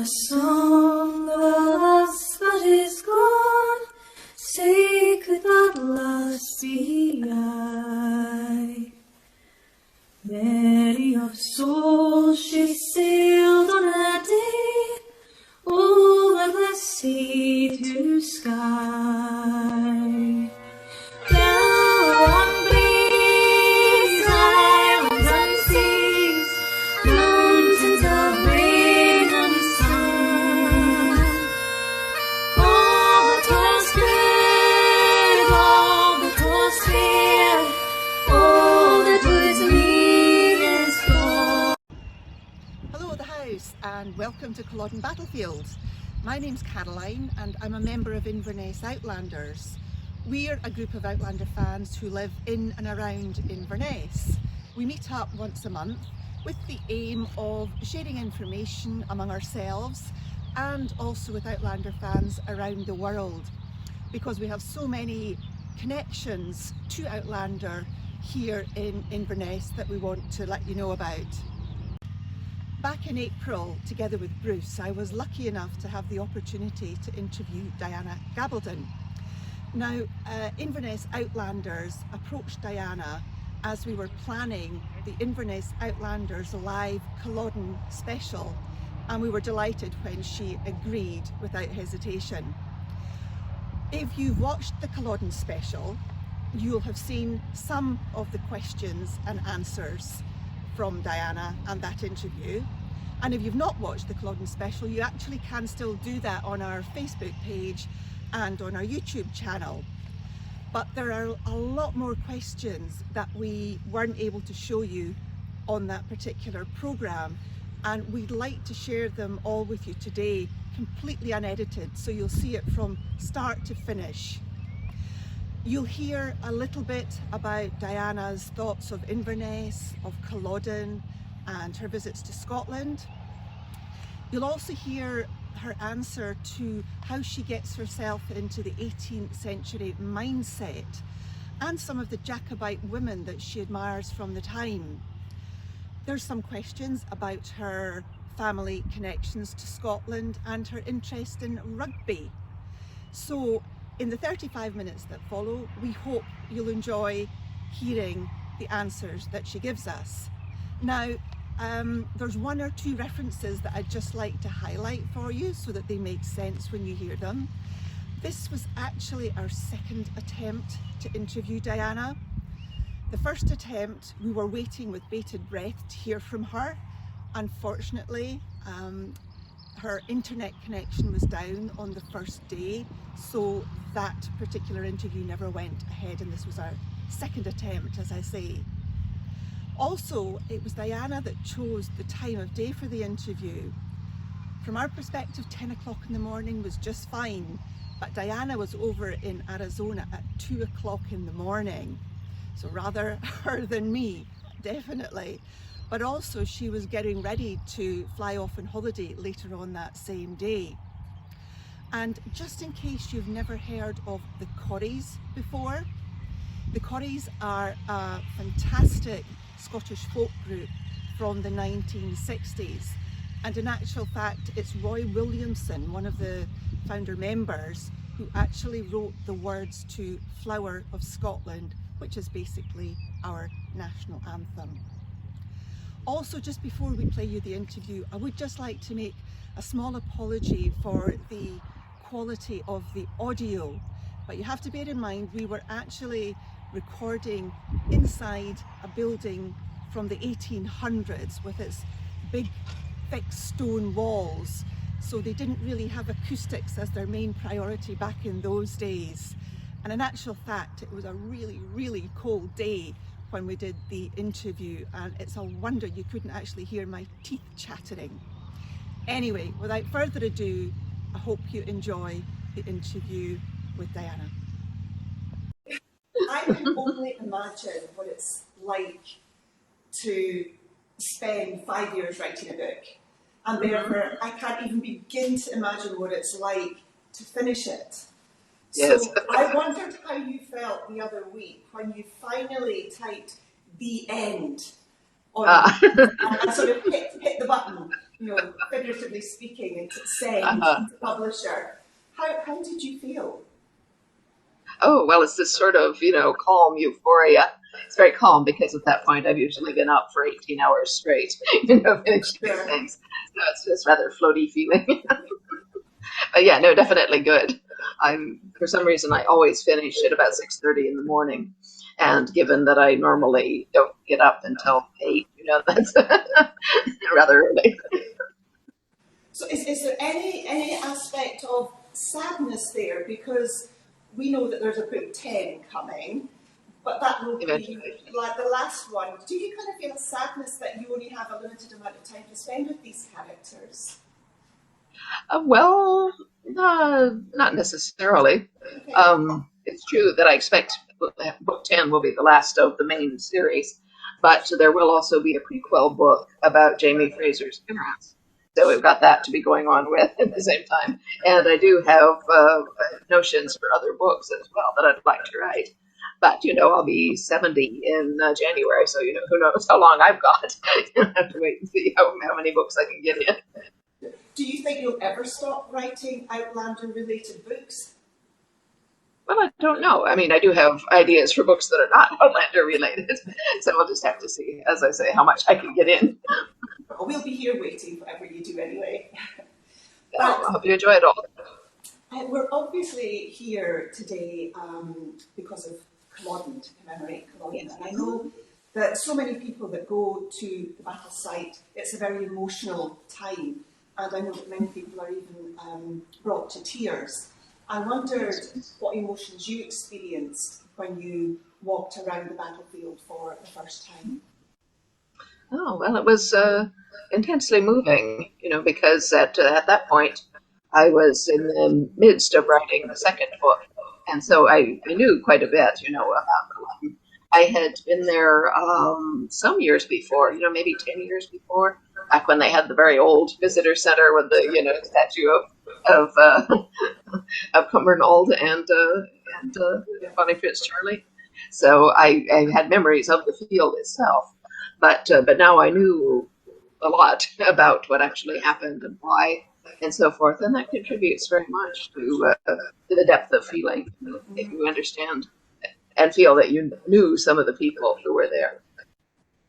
a song of loss that is gone, sacred that last be I. Mary of soul, she sailed on a day over the sea to sky. Down on breeze, islands and seas, mountains of rain and sun. All that was good, all that was fair, all that was near is gone. Hello at the house and welcome to Culloden Battlefield. My name's Caroline and I'm a member of Inverness Outlanders. We're a group of Outlander fans who live in and around Inverness. We meet up once a month with the aim of sharing information among ourselves and also with Outlander fans around the world, because we have so many connections to Outlander here in Inverness that we want to let you know about. Back in April, together with Bruce, I was lucky enough to have the opportunity to interview Diana Gabaldon. Now, Inverness Outlanders approached Diana as we were planning the Inverness Outlanders live Culloden special, and we were delighted when she agreed without hesitation. If you've watched the Culloden special, you'll have seen some of the questions and answers from Diana and that interview. And if you've not watched the Culloden special, you actually can still do that on our Facebook page and on our YouTube channel. But there are a lot more questions that we weren't able to show you on that particular programme, and we'd like to share them all with you today, completely unedited, so you'll see it from start to finish. You'll hear a little bit about Diana's thoughts of Inverness, of Culloden, and her visits to Scotland. You'll also hear her answer to how she gets herself into the 18th century mindset and some of the Jacobite women that she admires from the time. There's some questions about her family connections to Scotland and her interest in rugby. So in the 35 minutes that follow, we hope you'll enjoy hearing the answers that she gives us. Now, there's one or two references that I'd just like to highlight for you so that they make sense when you hear them. This was actually our second attempt to interview Diana. The first attempt, we were waiting with bated breath to hear from her. Unfortunately, her internet connection was down on the first day, so that particular interview never went ahead, and this was our second attempt, as I say. Also, it was Diana that chose the time of day for the interview. From our perspective, 10 o'clock in the morning was just fine, but Diana was over in Arizona at 2 o'clock in the morning. So rather her than me, definitely. But also she was getting ready to fly off on holiday later on that same day. And just in case you've never heard of the Corries before, the Corries are a fantastic Scottish folk group from the 1960s, and in actual fact it's Roy Williamson, one of the founder members, who actually wrote the words to Flower of Scotland, which is basically our national anthem. Also, just before we play you the interview, I would just like to make a small apology for the quality of the audio, but you have to bear in mind we were actually recording inside a building from the 1800s with its big thick stone walls, so they didn't really have acoustics as their main priority back in those days. And in actual fact, it was a really cold day when we did the interview, and it's a wonder you couldn't actually hear my teeth chattering. Anyway, without further ado, I hope you enjoy the interview with Diana. I can only imagine what it's like to spend 5 years writing a book, and therefore I can't even begin to imagine what it's like to finish it. Yes. So I wondered how you felt the other week when you finally typed "the end" on and sort of hit the button, figuratively speaking, and to send to publisher. How did you feel? Oh, well, it's this sort of, calm euphoria. It's very calm because at that point I've usually been up for 18 hours straight, finishing things. So it's this rather floaty feeling. But yeah, no, definitely good. For some reason, I always finish at about 6:30 in the morning. And given that I normally don't get up until 8, that's rather early. So is there any aspect of sadness there? Because we know that there's a book 10 coming, but that will be like the last one. Do you kind of feel a sadness that you only have a limited amount of time to spend with these characters? Well, not necessarily. Okay. It's true that I expect book 10 will be the last of the main series, but there will also be a prequel book about Jamie Fraser's parents. So we've got that to be going on with at the same time. And I do have notions for other books as well that I'd like to write. But, I'll be 70 in January, so, who knows how long I've got. I have to wait and see how many books I can get in. Do you think you'll ever stop writing Outlander-related books? Well, I don't know. I mean, I do have ideas for books that are not Outlander-related, so we'll just have to see, as I say, how much I can get in. Well, we'll be here waiting, whatever you do anyway. I hope you enjoy it all. We're obviously here today because of Culloden, to commemorate Culloden. And I know that so many people that go to the battle site, it's a very emotional time. And I know that many people are even brought to tears. I wondered what emotions you experienced when you walked around the battlefield for the first time. Oh, well, it was intensely moving, because at that point I was in the midst of writing the second book. And so I knew quite a bit, about Culloden. I had been there some years before, maybe 10 years before, back when they had the very old visitor center with the, statue of Cumbernauld and Bonnie Fitzcharlie. So I had memories of the field itself, but now I knew a lot about what actually happened and why and so forth, and that contributes very much to the depth of feeling if you understand and feel that you knew some of the people who were there.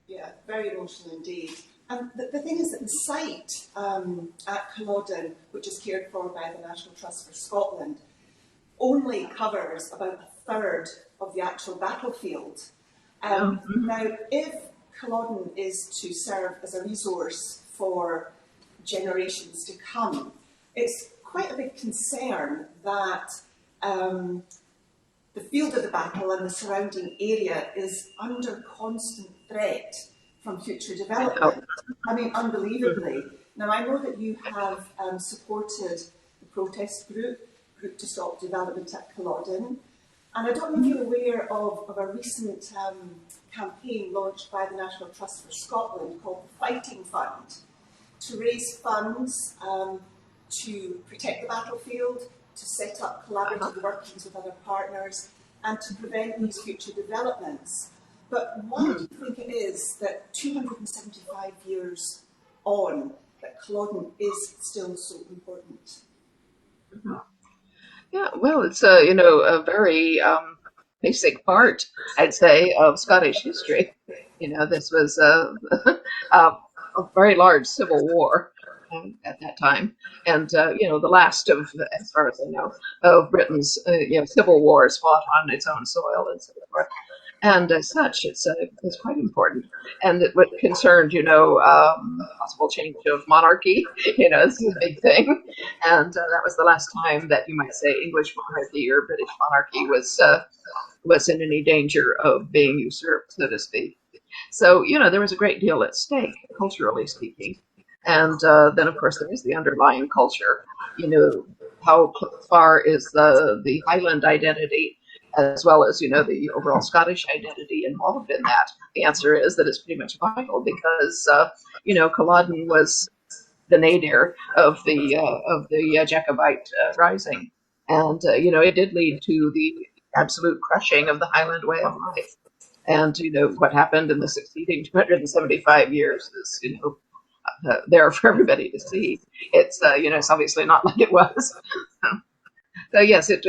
Yeah, very emotional indeed. And the thing is that the site at Culloden, which is cared for by the National Trust for Scotland, only covers about a third of the actual battlefield. Now, if Culloden is to serve as a resource for generations to come, it's quite a big concern that the field of the battle and the surrounding area is under constant threat from future development. I mean, unbelievably. Now, I know that you have supported the protest group to Stop Development at Culloden, and I don't know if you're aware of a recent campaign launched by the National Trust for Scotland called the Fighting Fund, to raise funds to protect the battlefield, to set up collaborative workings with other partners, and to prevent these future developments. But why do you think it is that 275 years on, that Culloden is still so important? Yeah, well, it's a very basic part, I'd say, of Scottish history. This was a very large civil war at that time, and the last of, as far as I know, of Britain's civil wars fought on its own soil and so forth. And as such, it's quite important. And what concerned, possible change of monarchy, this is a big thing. And that was the last time that you might say English monarchy or British monarchy was in any danger of being usurped, so to speak. So, there was a great deal at stake, culturally speaking. And then, of course, there is the underlying culture. How far is the Highland identity, as well as, the overall Scottish identity involved in that? The answer is that it's pretty much vital because, Culloden was the nadir of the Jacobite rising. And, it did lead to the absolute crushing of the Highland way of life. And, what happened in the succeeding 275 years is, there for everybody to see. It's it's obviously not like it was. So yes, it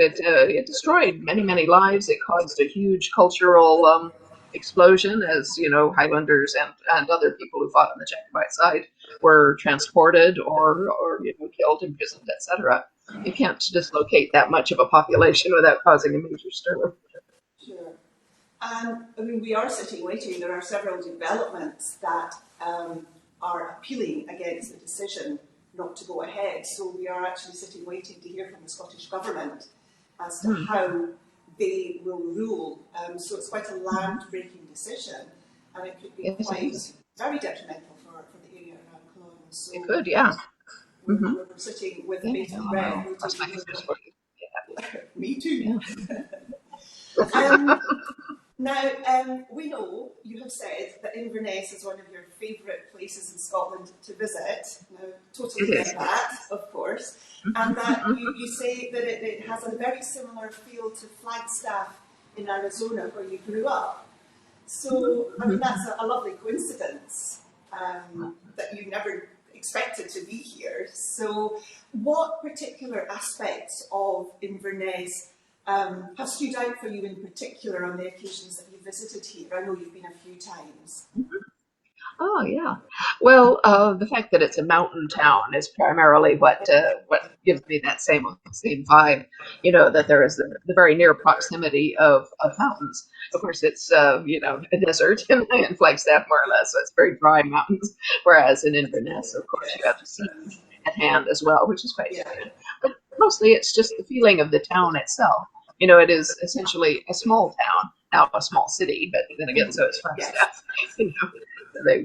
destroyed many lives. It caused a huge cultural explosion, as Highlanders and other people who fought on the Jacobite side were transported or killed, imprisoned, etc. You can't dislocate that much of a population without causing a major stir. Sure. I mean, we are sitting waiting. There are several developments that are appealing against the decision not to go ahead. So we are actually sitting waiting to hear from the Scottish Government as to how they will rule. So it's quite a land-breaking decision, and it could be very detrimental for the area around Culloden. So it could, yeah. We're sitting with bated breath. Me too. Yeah. Now, we know you have said that Inverness is one of your favourite places in Scotland to visit. Now, totally get that, of course. And that you say that it has a very similar feel to Flagstaff in Arizona, where you grew up. So, I mean, that's a lovely coincidence that you never expected to be here. So, what particular aspects of Inverness have stood out for you in particular on the occasions that you visited here? I know you've been a few times. Oh yeah. Well, the fact that it's a mountain town is primarily what gives me that same vibe. That there is the very near proximity of mountains. Of course, it's a desert in Flagstaff, more or less. So it's very dry mountains. Whereas in Inverness, of course, you have the sea at hand as well, which is quite different. But mostly, it's just the feeling of the town itself. It is essentially a small town, now a small city, but then again, so it's Flagstaff.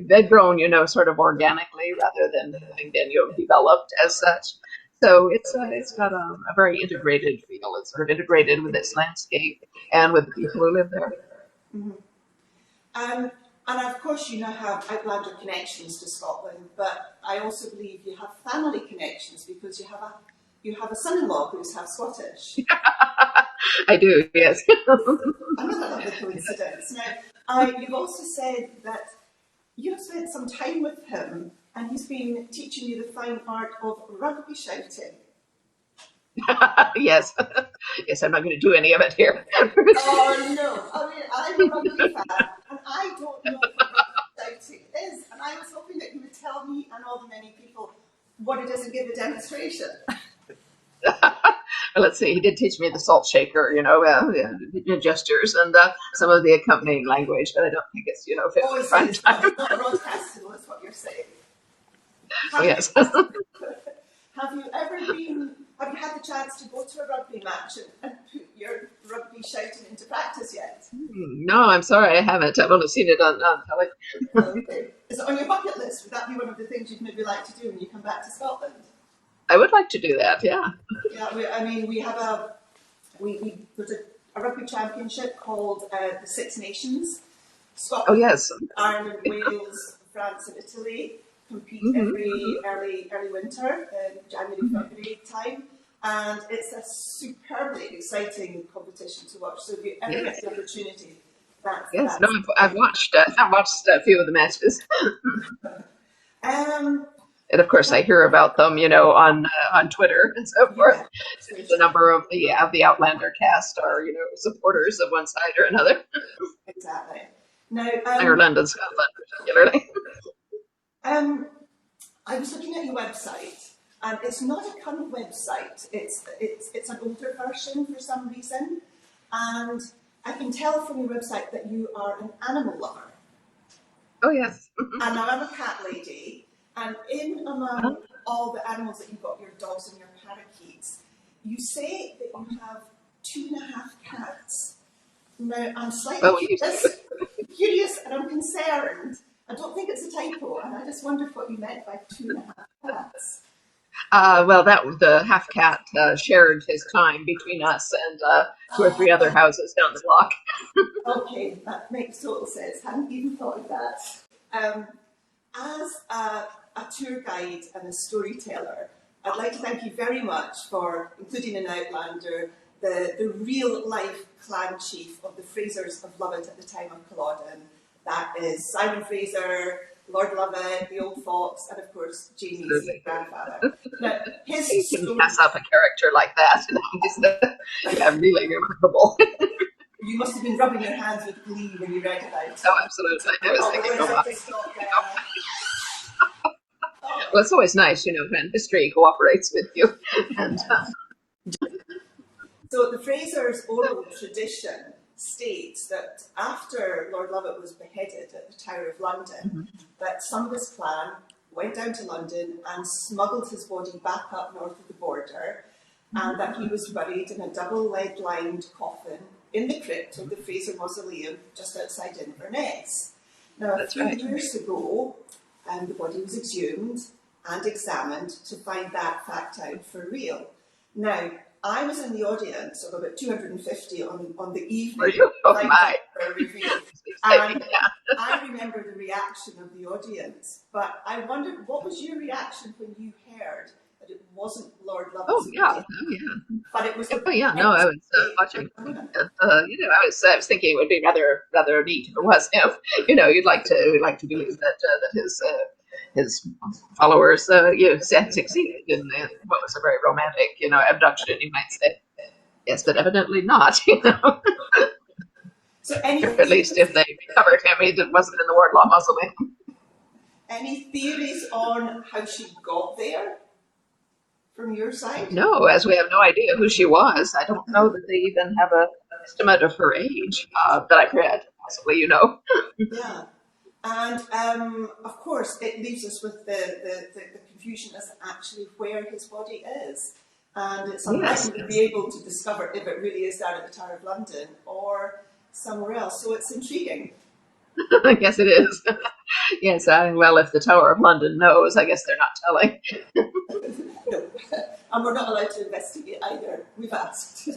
They've grown, sort of organically rather than having been, developed as such. So it's got a very integrated feel. It's sort of integrated with its landscape and with the people who live there. And of course, you now have Outlander connections to Scotland, but I also believe you have family connections because you have a son-in-law who's half Scottish. I do, yes. Another lovely coincidence. Now, you've also said that you have spent some time with him and he's been teaching you the fine art of rugby shouting. Yes. Yes, I'm not going to do any of it here. Oh, no. I mean, I'm a rugby fan and I don't know what rugby shouting is. And I was hoping that you would tell me and all the many people what it is and give a demonstration. Let's see, he did teach me the salt shaker, gestures and some of the accompanying language, but I don't think it's, fit for prime time. It's not broadcastable, is what you're saying. Yes. Have you had the chance to go to a rugby match and put your rugby shouting into practice yet? No, I'm sorry, I haven't. I've only seen it on telly. Okay. Is it on your bucket list? Would that be one of the things you'd maybe like to do when you come back to Scotland? I would like to do that, yeah. Yeah, we have there's a rugby championship called the Six Nations. Scotland, Ireland, Wales, France and Italy compete every early winter, January, February time. And it's a superbly exciting competition to watch. So if you ever get the opportunity, I've watched a few of the matches. And of course, I hear about them, on Twitter and so forth. The number of the Outlander cast are, supporters of one side or another. Exactly. Now, Ireland and Scotland, particularly. I was looking at your website, and it's not a current website. It's an older version for some reason, and I can tell from your website that you are an animal lover. Oh yes. And now I'm a cat lady. And in among all the animals that you've got, your dogs and your parakeets, you say that you have 2.5 cats. Now, I'm slightly curious and I'm concerned. I don't think it's a typo, and I just wondered what you meant by 2.5 cats. Well, the half cat shared his time between us and 2 or 3 other houses down the block. Okay, that makes total sense. Hadn't even thought of that. As a tour guide and a storyteller, I'd like to thank you very much for including in Outlander the real life clan chief of the Frasers of Lovett at the time of Culloden. That is Simon Fraser, Lord Lovett, the old fox, and of course Jamie's Absolutely. grandfather. Now, his You can story, pass up a character like that. He's really remarkable. you must have been rubbing your hands with glee when you read about it. Oh, absolutely. I was thinking, Where's oh, our my. stop, Diana? Well, it's always nice, when history cooperates with you. And So the Fraser's oral tradition states that after Lord Lovett was beheaded at the Tower of London, that some of his clan went down to London and smuggled his body back up north of the border, and that he was buried in a double lead-lined coffin in the crypt of the Fraser Mausoleum just outside Inverness. Now, a few years ago, the body was exhumed and examined to find that fact out for real. Now, I was in the audience of about 250 on the evening oh my. reveal, and I remember the reaction of the audience, but I wondered, what was your reaction when you heard that it wasn't Lord Lovett's Oh yeah, body, oh yeah. but it was Oh yeah, no, I was watching. I was thinking it would be rather neat if it was him. You'd like to believe that his followers succeeded in what was a very romantic abduction, you might say. Yes, but evidently not. So Or at least if they recovered him, he wasn't in the Wardlaw Mausoleum. any theories on how she got there from your side? No, as we have no idea who she was. I don't know that they even have an estimate of her age that I've read, possibly, Yeah. And of course, it leaves us with the confusion as to actually where his body is. And it's unlikely to be able to discover if it really is down at the Tower of London or somewhere else. So it's intriguing. Yes, it is. Yes, well, if the Tower of London knows, I guess they're not telling. No. And we're not allowed to investigate either. We've asked.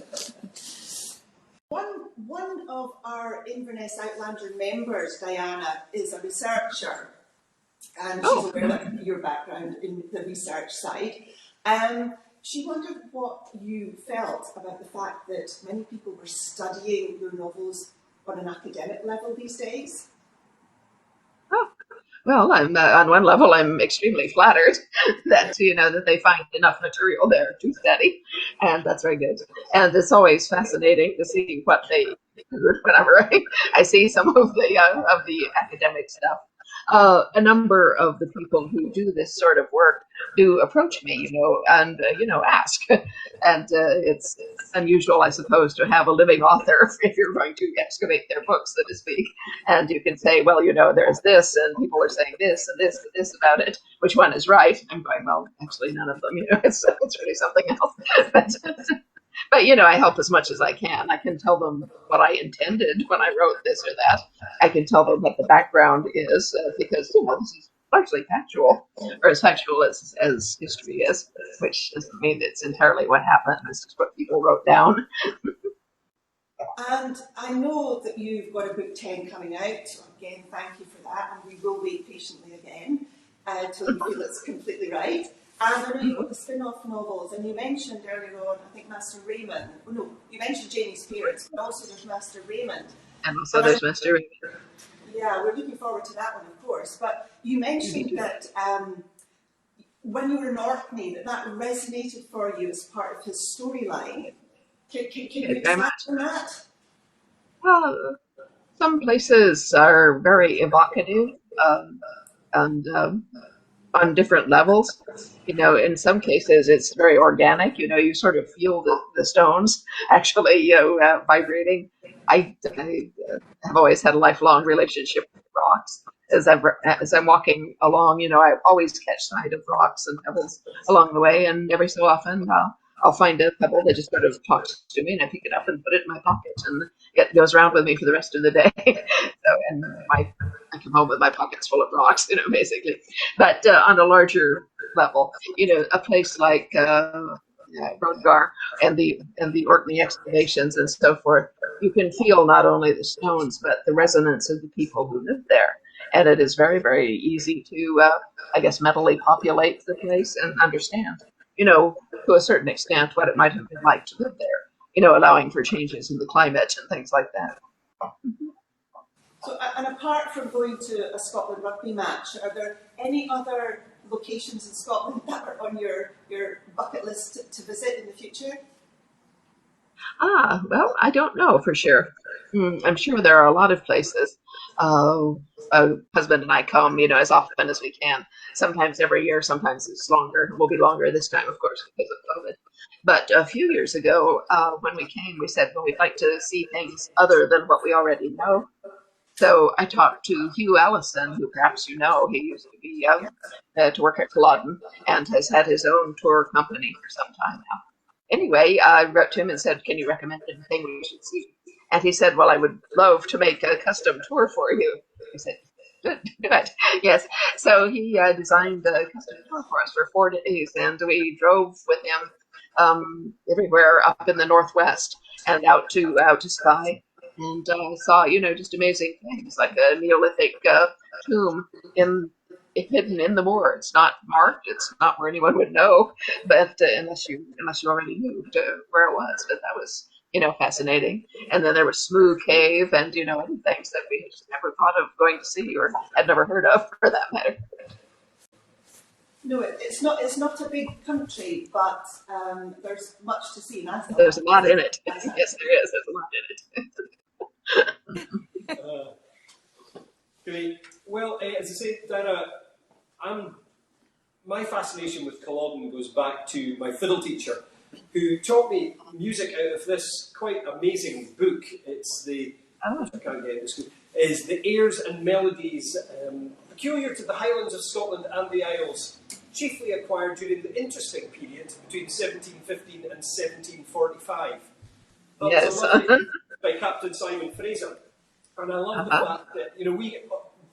One of our Inverness Outlander members, Diana, is a researcher, and she's aware of your background in the research side. She wondered what you felt about the fact that many people were studying your novels on an academic level these days. Oh, well, I'm on one level, I'm extremely flattered that that they find enough material there to study, and that's very good. And it's always fascinating to see what they do whenever I see some of the academic stuff. A number of the people who do this sort of work do approach me, and ask. And it's unusual, I suppose, to have a living author if you're going to excavate their books, so to speak. And you can say, well, there's this, and people are saying this and this and this about it. Which one is right? I'm going, well, actually, none of them. It's really something else. But I help as much as I can. I can tell them what I intended when I wrote this or that. I can tell them what the background is, because this is largely factual, or as factual as history is, which doesn't mean it's entirely what happened. This is what people wrote down. And I know that you've got a book 10 coming out, so again, thank you for that, and we will wait patiently again until you feel it's completely right. And I know you've got the spin-off novels, and you mentioned earlier on, I think, Master Raymond. Oh no, you mentioned Jamie's parents, but also there's Master Raymond. And also there's Master Raymond. Yeah, we're looking forward to that one, of course. But you mentioned that when you were in Orkney, that resonated for you as part of his storyline. Can you expand on that? Well, some places are very evocative, and on different levels. In some cases it's very organic. You sort of feel the stones actually vibrating. I have always had a lifelong relationship with rocks. As I'm walking along, I always catch sight of rocks and pebbles along the way, and every so often I'll find a pebble that just sort of talks to me, and I pick it up and put it in my pocket, and it goes around with me for the rest of the day. And I come home with my pockets full of rocks, basically. But on a larger level, a place like Rodgar and the Orkney excavations and so forth, you can feel not only the stones but the resonance of the people who live there. And it is very, very easy to, I guess, mentally populate the place and understand, to a certain extent, what it might have been like to live there, allowing for changes in the climate and things like that. So, and apart from going to a Scotland rugby match, are there any other locations in Scotland that are on your bucket list to visit in the future? Well, I don't know for sure. I'm sure there are a lot of places. Uh, Husband and I come, as often as we can. Sometimes every year, sometimes it's longer. It will be longer this time, of course, because of COVID. But a few years ago, when we came, we said, well, we'd like to see things other than what we already know. So I talked to Hugh Allison, who perhaps you know. He used to be to work at Culloden and has had his own tour company for some time now. Anyway, I wrote to him and said, can you recommend anything we should see? And he said, well, I would love to make a custom tour for you. I said, good, good. Yes. So he designed a custom tour for us for 4 days, and we drove with him everywhere up in the Northwest and out to Skye, and saw, just amazing things like a Neolithic tomb hidden in the moor. It's not marked. It's not where anyone would know, but unless you already knew where it was. But that was fascinating. And then there was Smoo Cave, and other things that we just never thought of going to see or had never heard of, for that matter. No, it's not a big country, but there's much to see. There's a lot in it. Yes, there is. There's a lot in it. Great. Well, as I say, Diana, my fascination with Culloden goes back to my fiddle teacher, who taught me music out of this quite amazing book. It's I can't get this. Is the airs and melodies peculiar to the Highlands of Scotland and the Isles, chiefly acquired during the interesting period between 1715 and 1745. That yes. was by Captain Simon Fraser. And I love the fact that,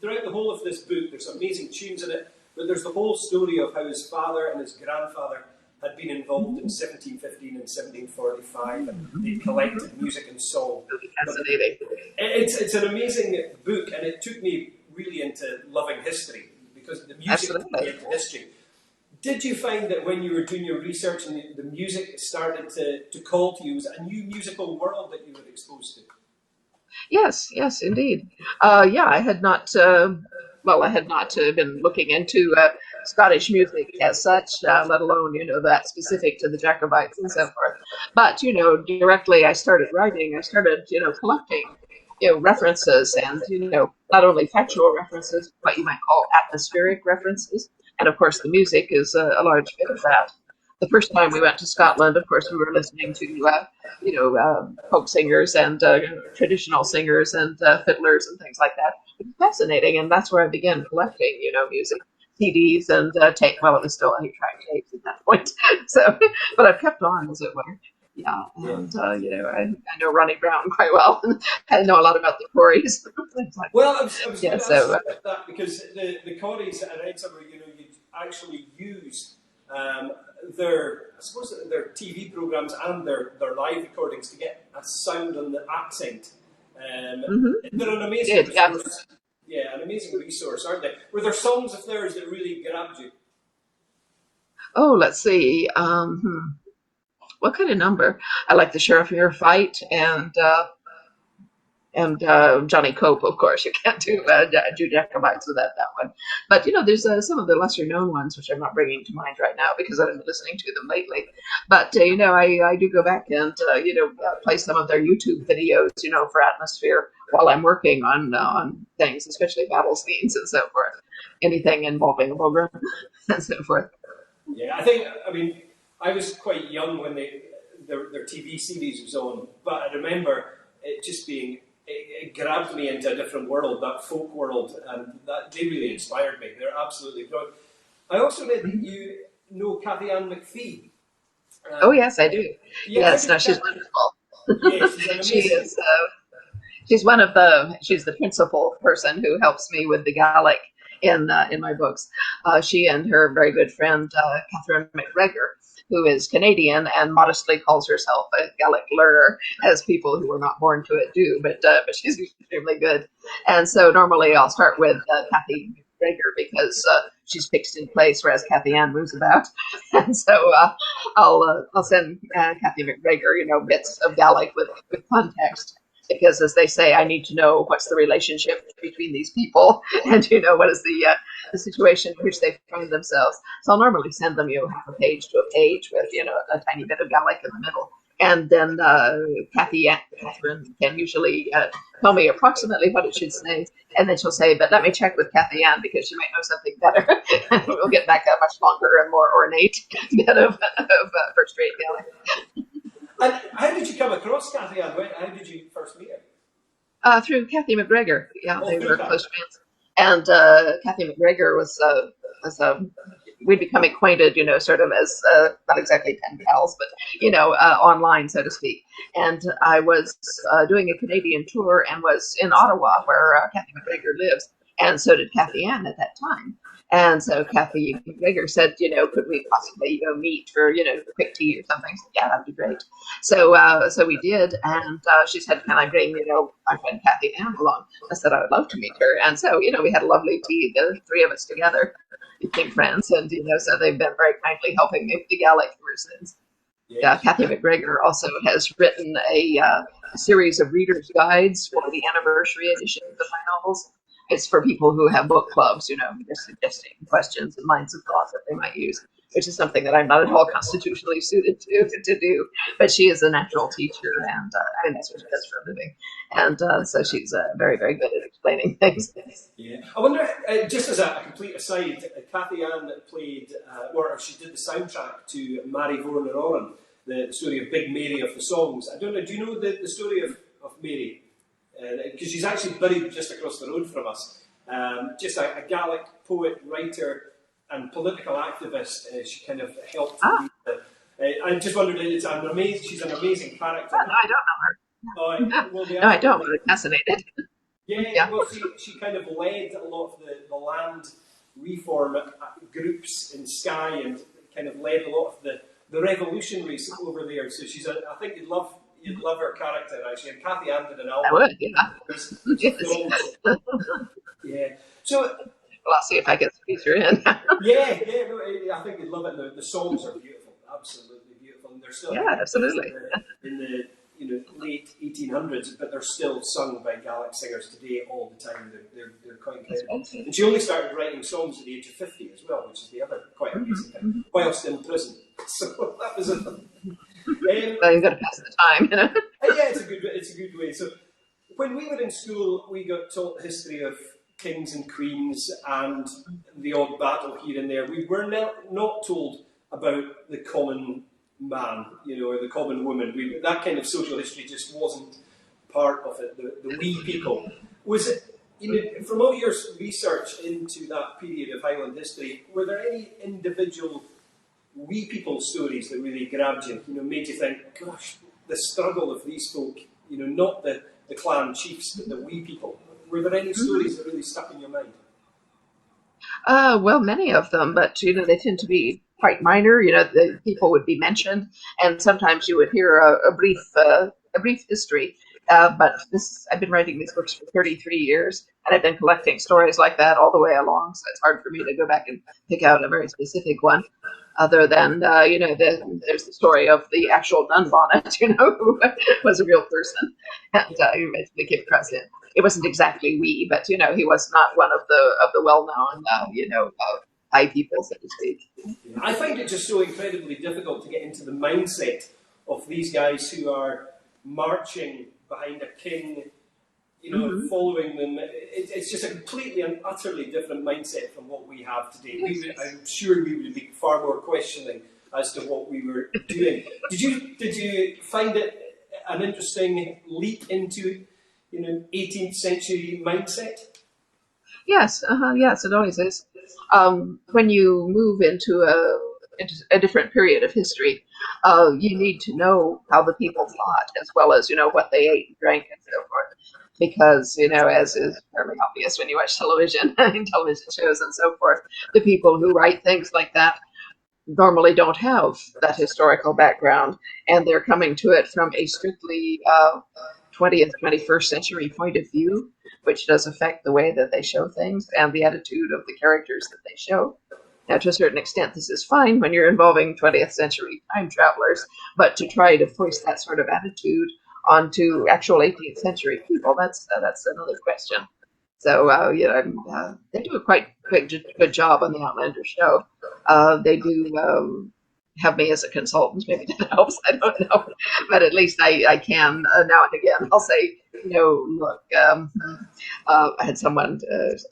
throughout the whole of this book, there's amazing tunes in it, but there's the whole story of how his father and his grandfather had been involved in 1715 and 1745, and they collected music and song. Fascinating. It's an amazing book, and it took me really into loving history, because the music took me into history. Did you find that when you were doing your research and the music started to call to you, was it a new musical world that you were exposed to? Yes, indeed. I had not. I had not been looking into Scottish music as such, let alone that specific to the Jacobites and so forth. But directly I started writing. I started collecting references, and not only factual references, but you might call atmospheric references. And of course, the music is a large bit of that. The first time we went to Scotland, of course, we were listening to, folk singers and traditional singers and fiddlers and things like that. It was fascinating, and that's where I began collecting, music, CDs and tape. Well, it was still 8-track tapes at that point. So, but I've kept on, as it were. Yeah, and I know Ronnie Brown quite well, and I know a lot about the Corries. Well, I was going to ask about that, because the Corries, I read somewhere, you actually use their TV programs and their live recordings to get a sound on the accent. They're an amazing resource. Yeah, an amazing resource, aren't they? Were there songs of theirs that really grabbed you? Oh, let's see. What kind of number? I like the Sheriff Muir Fight and Johnny Cope, of course. You can't do Jacobites without that one. But there's some of the lesser known ones which I'm not bringing to mind right now because I haven't been listening to them lately. But I do go back and play some of their YouTube videos, for atmosphere while I'm working on things, especially battle scenes and so forth. Anything involving a BOGBAIN and so forth. Yeah, I was quite young when their TV series was on, but I remember it just being. It grabbed me into a different world, that folk world, and that they really inspired me. They're absolutely brilliant. I also read that you know Cathie McPhee. Oh yes, I do. Yes, no, she's wonderful. Yeah, she's she's she's the principal person who helps me with the Gaelic in my books. She and her very good friend Catherine MacGregor, who is Canadian and modestly calls herself a Gaelic learner, as people who were not born to it do, but she's extremely good. And so normally I'll start with Cathie MacGregor because she's fixed in place, whereas Cathy Ann moves about. And so I'll send Cathie MacGregor, bits of Gaelic with context. because, as they say, I need to know what's the relationship between these people, and what is the situation in which they find themselves. So I'll normally send them half a page to a page with a tiny bit of Gaelic in the middle, and then Catherine can usually tell me approximately what it should say, and then she'll say, "But let me check with Cathy Ann because she might know something better." And we'll get back a much longer and more ornate bit of first-rate Gaelic. And how did you come across Cathie Ann? How did you first meet her? Through Cathy MacGregor. Yeah, they were close friends. And Cathy MacGregor was we'd become acquainted, sort of as not exactly pen pals, but online, so to speak. And I was doing a Canadian tour and was in Ottawa, where Cathy MacGregor lives, and so did Cathy Ann at that time. And so Cathy MacGregor said, could we possibly meet for a quick tea or something? I said, yeah, that'd be great. So we did, and she said, can I bring my friend Cathy Ann along? I said I would love to meet her, and so we had a lovely tea, the three of us together became friends, and so they've been very kindly helping me with the Gaelic ever since. Yeah, Cathy MacGregor also has written a series of readers' guides for the anniversary editions of my novels. It's for people who have book clubs, they're suggesting questions and lines of thought that they might use, which is something that I'm not at all constitutionally suited to do. But she is a natural teacher, and that's what she does for a living. And so she's very, very good at explaining things. Yeah. I wonder, just as a complete aside, Cathy Ann played, or she did the soundtrack to Mary Vorn Oran, the story of Big Mary of the Songs. I don't know, do you know the story of Mary? Because she's actually buried just across the road from us. Just a Gaelic poet, writer, and political activist. She kind of helped. I just wondered, she's an amazing character. No, I don't know her. Well, no, I don't. I'm fascinated. Yeah, well, she kind of led a lot of the land reform groups in Skye, and kind of led a lot of the revolutionaries over there. So I think you'd love her character, actually. And Cathy Ann did an album. I would, yeah. Yeah. So, well, I'll see if I can squeeze her in. no, I think you'd love it. The songs are beautiful, absolutely beautiful, and they're still absolutely in the late 1800s, but they're still sung by Gaelic singers today all the time. They're quite incredible. And she only started writing songs at the age of 50 as well, which is the other quite amazing thing, whilst in prison. So that was a well, you've got to pass the time, Yeah, it's a good way. So when we were in school, we got taught the history of kings and queens and the odd battle here and there. We were not told about the common man, or the common woman. That kind of social history just wasn't part of it. The wee people. Was it, from all your research into that period of Highland history, were there any individual wee people stories that really grabbed you, made you think, gosh, the struggle of these folk, not the clan chiefs, but the wee people. Were there any stories that really stuck in your mind? Well, many of them, but they tend to be quite minor. The people would be mentioned, and sometimes you would hear a brief history. But I've been writing these books for 33 years, and I've been collecting stories like that all the way along. So it's hard for me to go back and pick out a very specific one, other than there's the story of the actual Dun Bonnet, who was a real person, and you eventually came across him. It wasn't exactly wee, but he was not one of the well-known high people, so to speak. I find it just so incredibly difficult to get into the mindset of these guys who are marching behind a king, following them. It's just a completely and utterly different mindset from what we have today. I'm sure we would be far more questioning as to what we were doing. Did you find it an interesting leap into 18th century mindset? Yes, yes, it always is. When you move into a different period of history, you need to know how the people thought, as well as what they ate and drank and so forth. Because as is fairly obvious when you watch television and television shows and so forth, the people who write things like that normally don't have that historical background, and they're coming to it from a strictly 20th, 21st century point of view, which does affect the way that they show things and the attitude of the characters that they show. Now, to a certain extent, this is fine when you're involving 20th century time travelers, but to try to foist that sort of attitude onto actual 18th century people, that's another question. So they do a quite good job on the Outlander show. They do have me as a consultant. Maybe that helps. I don't know, but at least I can now and again. I'll say, look, I had someone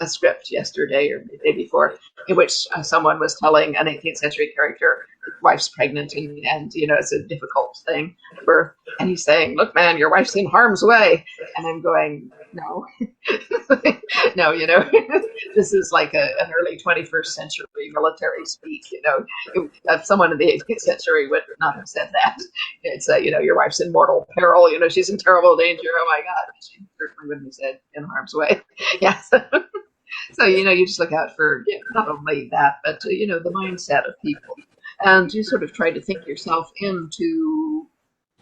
a script yesterday or the day before in which someone was telling an 18th century character, his wife's pregnant, and it's a difficult thing to birth, and he's saying, "Look, man, your wife's in harm's way," and I'm going, "No, no, this is like an early 21st century military speak. If someone in the 18th century would not have said that. It's your wife's in mortal peril. She's in terrible danger. Oh my God, she certainly wouldn't have said in harm's way. Yeah." So you just look out for not only that, but the mindset of people, and you sort of try to think yourself into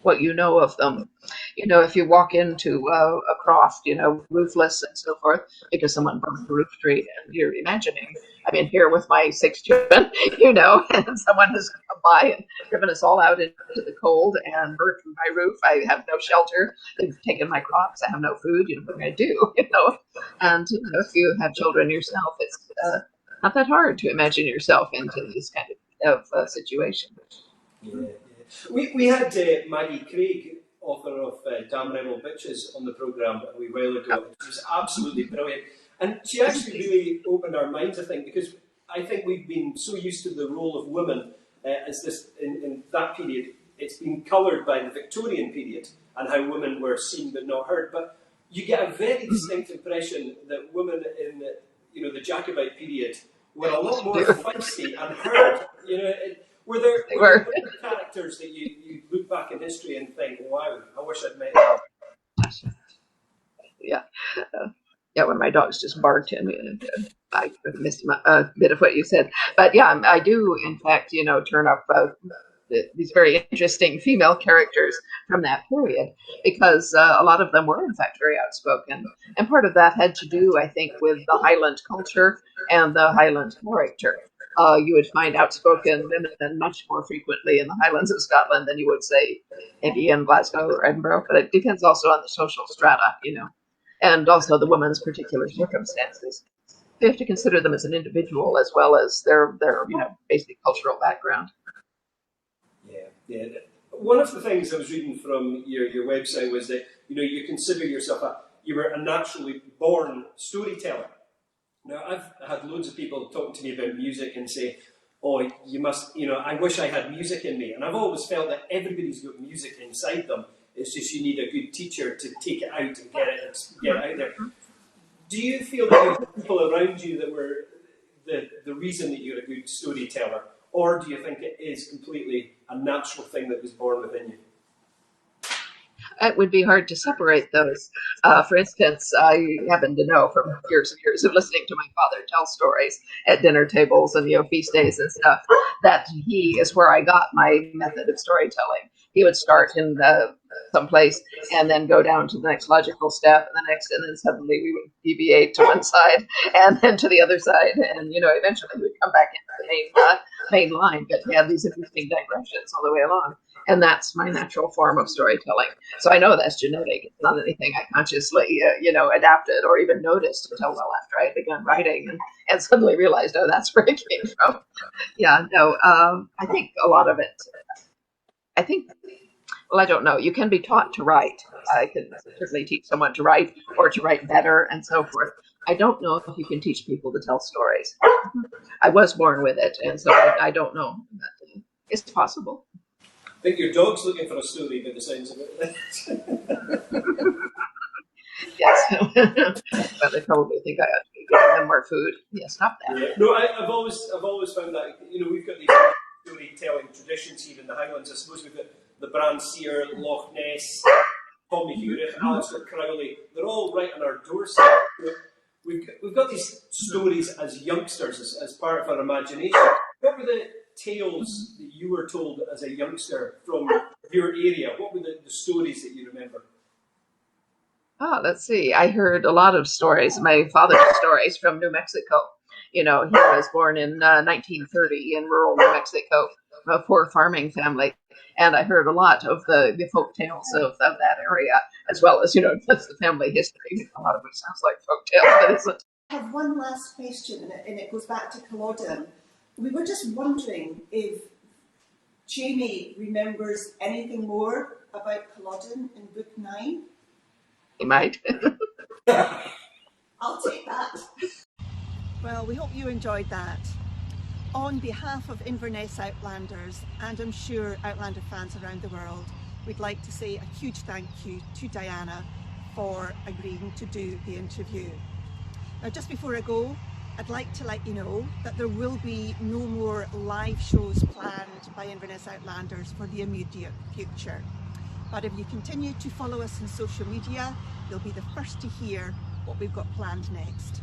what you know of them. If you walk into a croft, roofless and so forth, because someone broke the roof tree, and you're imagining, I'm in here with my 6 children, and someone has come by and driven us all out into the cold and burnt my roof. I have no shelter. They've taken my crops. I have no food. What am I going to do? And if you have children yourself, it's not that hard to imagine yourself into this kind of situation. Yeah. We had Maggie Craig, author of Damn Rebel Bitches, on the programme a wee while ago. She was absolutely brilliant. And she actually really opened our minds, I think, because I think we've been so used to the role of women as this in that period. It's been coloured by the Victorian period and how women were seen but not heard. But you get a very distinct impression that women in the Jacobite period were a lot more feisty and heard. Were there characters that you look back in history and think, wow, I wish I'd met them? Yeah, when my dogs just barked at me, and I missed a bit of what you said. But yeah, I do, in fact, turn up these very interesting female characters from that period, because a lot of them were, in fact, very outspoken. And part of that had to do, I think, with the Highland culture and the Highland character. You would find outspoken women much more frequently in the Highlands of Scotland than you would, say, maybe in Glasgow or Edinburgh. But it depends also on the social strata, and also the woman's particular circumstances. You have to consider them as an individual as well as their basic cultural background. Yeah. One of the things I was reading from your website was that you consider yourself you were a naturally born storyteller. Now, I've had loads of people talking to me about music and say, "Oh, you must, I wish I had music in me." And I've always felt that everybody's got music inside them. It's just you need a good teacher to take it out and get it out there. Do you feel that you have people around you that were the reason that you're a good storyteller? Or do you think it is completely a natural thing that was born within you? It would be hard to separate those. For instance, I happen to know from years and years of listening to my father tell stories at dinner tables and feast days and stuff, that he is where I got my method of storytelling. He would start in someplace and then go down to the next logical step and the next, and then suddenly we would deviate to one side and then to the other side, and eventually we would come back into the main line. But he had these interesting digressions all the way along. And that's my natural form of storytelling. So I know that's genetic. It's not anything I consciously, adapted or even noticed until well after I had begun writing and suddenly realized, oh, that's where it came from. I think a lot of it, well, I don't know. You can be taught to write. I can certainly teach someone to write or to write better and so forth. I don't know if you can teach people to tell stories. I was born with it, and so I don't know. But it's possible. I think your dog's looking for a story by the sounds of it. Yes, but they probably think I ought to be giving them more food. Yeah, stop that. Yeah. No, I've always found that we've got these storytelling traditions here in the Highlands. I suppose we've got the Bran Seer, Loch Ness, Tommy Hurich, Alistair Crowley. They're all right on our doorstep. We've got these stories as youngsters, as part of our imagination. What were the tales that you were told as a youngster from your area? What were the stories that you remember? Oh, let's see. I heard a lot of stories. My father's stories from New Mexico. He was born in 1930 in rural New Mexico, a poor farming family. And I heard a lot of the folk tales of that area, as well as, just the family history. A lot of it sounds like folk tales, but isn't. I have one last question, and it goes back to Culloden. We were just wondering if Jamie remembers anything more about Culloden in Book 9. He might. I'll take that. Well, we hope you enjoyed that. On behalf of Inverness Outlanders, and I'm sure Outlander fans around the world, we'd like to say a huge thank you to Diana for agreeing to do the interview. Now, just before I go, I'd like to let you know that there will be no more live shows planned by Inverness Outlanders for the immediate future. But if you continue to follow us on social media, you'll be the first to hear what we've got planned next.